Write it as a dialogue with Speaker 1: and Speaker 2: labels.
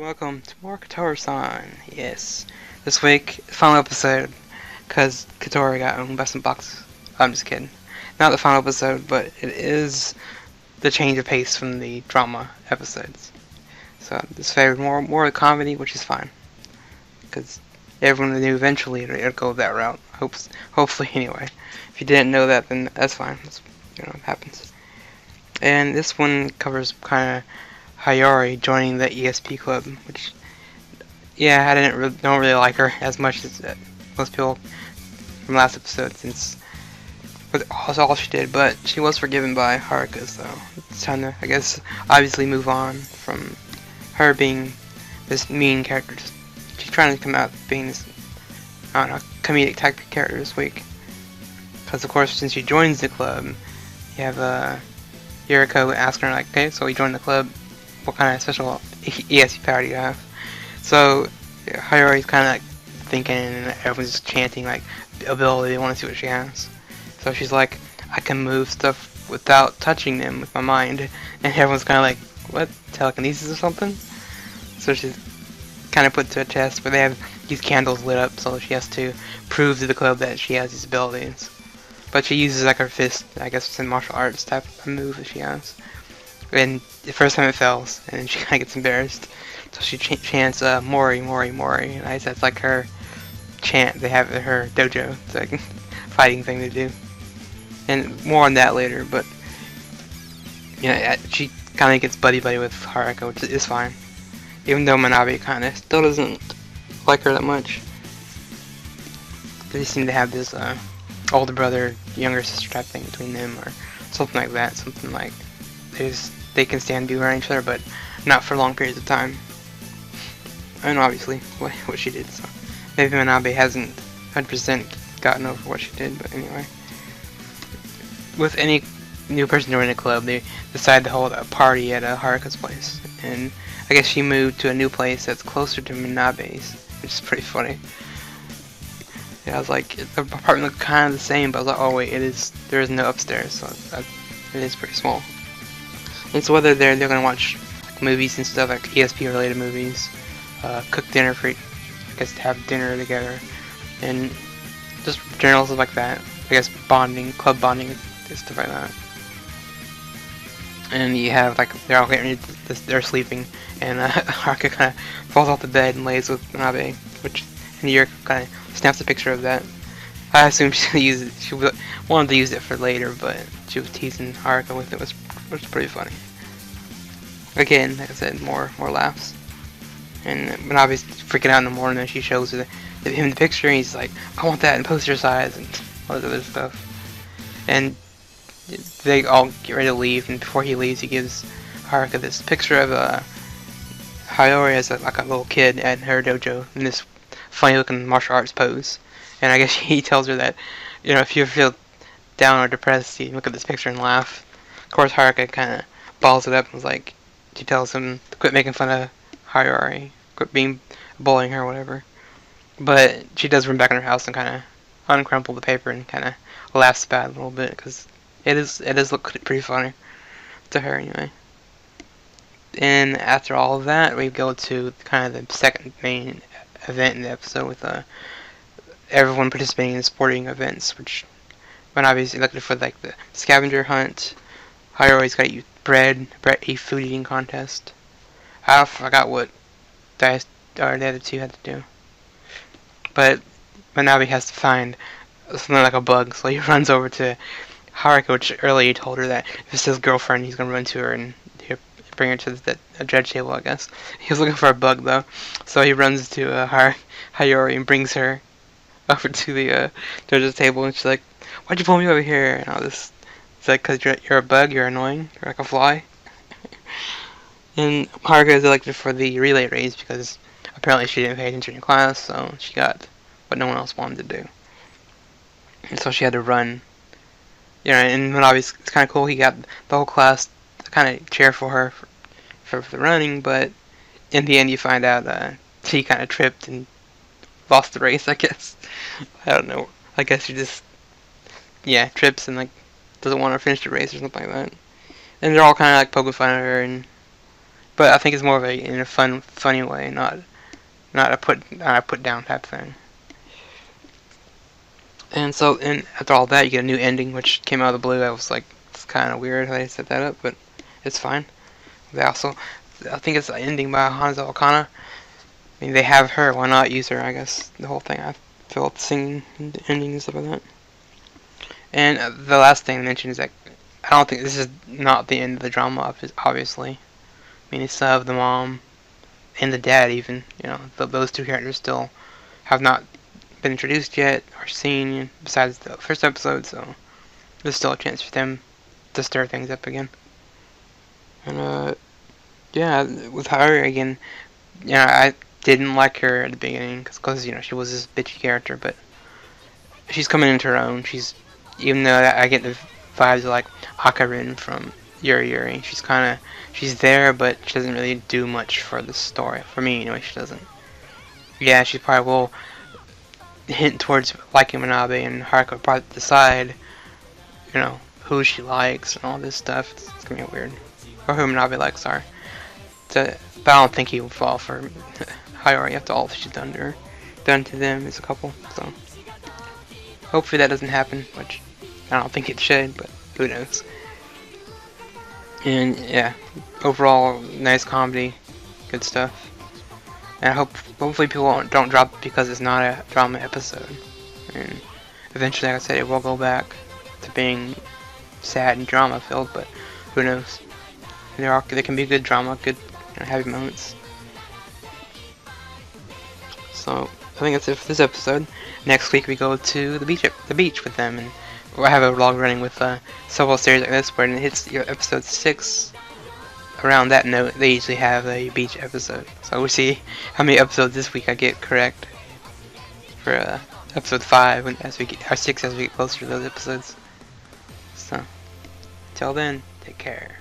Speaker 1: welcome to more Kotura-san. Yes, this week, final episode, because Kotora got owned by some boxes. I'm just kidding. Not the final episode, but it is the change of pace from the drama episodes. So this favored more of the comedy, which is fine, because everyone knew eventually it'll go that route. Hopefully anyway. If you didn't know that, then that's fine. It happens. And this one covers kind of Hayori joining the ESP club, which, yeah, don't really like her as much as most people from last episode, since that's all she did. But she was forgiven by Haruka, so it's time to, I guess, obviously move on from her being this mean character. She's trying to come out being this, I don't know, comedic type of character this week. Because of course, since she joins the club, you have Yuriko asking her like, okay, so you joined the club. What kind of special ESP power do you have? So Hayori's kind of like thinking, and everyone's just chanting like ability. They want to see what she has. So she's like, I can move stuff without touching them with my mind, and everyone's kind of like, what, telekinesis or something? So she's kind of put to a test, but they have these candles lit up, so she has to prove to the club that she has these abilities. But she uses like her fist, I guess it's a martial arts type of move that she has. And the first time it fails, and then she kind of gets embarrassed. So she chants Mori, Mori, Mori. And that's like her chant they have at her dojo. It's like a fighting thing to do. And more on that later, but she kind of gets buddy-buddy with Haruka, which is fine. Even though Manabe kind of still doesn't like her that much. They seem to have this older brother, younger sister type thing between them, or something like that. Something like they can stand be around each other, but not for long periods of time. And obviously, what she did, so maybe Manabe hasn't 100% gotten over what she did, but anyway. With any new person joining a club, they decide to hold a party at Haruka's place, and I guess she moved to a new place that's closer to Manabe's, which is pretty funny. Yeah, I was like, the apartment looked kind of the same, but I was like, oh wait, there is no upstairs, so it is pretty small. And so whether they're gonna watch like, movies and stuff, like ESP related movies, cook dinner I guess to have dinner together, and just general stuff like that. I guess bonding, club bonding, and stuff like that. And you have like they're sleeping, and Haruka kind of falls off the bed and lays with Manabe, and Yuriko kind of snaps a picture of that. I assume she wanted to use it for later, but she was teasing Haruka with it, which was pretty funny. Again, like I said, more laughs. And Manabe's freaking out in the morning, and she shows him the picture, and he's like, I want that in poster size, and all this other stuff. And they all get ready to leave, and before he leaves, he gives Haruka this picture of Hayori as like a little kid at her dojo in this funny looking martial arts pose. And I guess he tells her that, if you feel down or depressed, you look at this picture and laugh. Of course, Haruka kind of balls it up and was like, she tells him to quit making fun of Hayori, quit bullying her or whatever. But she does run back in her house and kind of uncrumple the paper and kind of laughs about it a little bit, because it does look pretty funny to her anyway. And after all of that, we go to kind of the second main event in the episode with everyone participating in sporting events, which when obviously looking for like the scavenger hunt. Hayori's got to eat bread, food eating contest. I forgot what the other two had to do. But Manabe has to find something like a bug, so he runs over to Haruka, which earlier he told her that if it's his girlfriend, he's going to run to her and he'll bring her to the judge table, I guess. He was looking for a bug, though, so he runs to Hayori and brings her over to the judge's table, and she's like, why'd you pull me over here? And all this. It's like, because you're a bug, you're annoying, you're like a fly. And Haruka is elected for the relay race because apparently she didn't pay attention in class, so she got what no one else wanted to do. And so she had to run. And obviously it's kind of cool, he got the whole class to kind of cheer for her for the running, but in the end you find out she kind of tripped and lost the race, I guess. I don't know. I guess she just, trips and doesn't want to finish the race or something like that. And they're all kind of poking fun at her, and but I think it's more of a in a funny way, not a put down type thing. And so, and after all that, you get a new ending, which came out of the blue. I was like, it's kind of weird how they set that up, but it's fine. They also, I think it's an ending by Hanzo Okana. I mean, they have her. Why not use her? I guess the whole thing. I felt singing ending and stuff like that. And the last thing to mention is that I don't think this is not the end of the drama. Obviously, I mean, you still have the mom and the dad. Even those two characters still have not been introduced yet or seen besides the first episode. So there's still a chance for them to stir things up again. And yeah, with her again, I didn't like her at the beginning because she was this bitchy character, but she's coming into her own. Even though I get the vibes of like Akarin from Yuri Yuri, she's there, but she doesn't really do much for the story. For me, anyway, she doesn't. Yeah, she probably will hint towards liking Manabe, and Haruka will probably decide, who she likes and all this stuff. It's gonna be weird. Or who Manabe likes, sorry. But I don't think he will fall for Hayori after all she's done to them as a couple. So hopefully that doesn't happen, which I don't think it should, but who knows. And yeah, overall nice comedy, good stuff. And hopefully people don't drop it because it's not a drama episode. And eventually, like I said, it will go back to being sad and drama filled, but who knows? There can be good drama, good happy moments. So I think that's it for this episode. Next week we go to the beach with them, and we'll have a vlog running with several series like this where it hits episode 6. Around that note, they usually have a beach episode. So we'll see how many episodes this week I get correct for episode 5 or 6 as we get closer to those episodes. So till then, take care.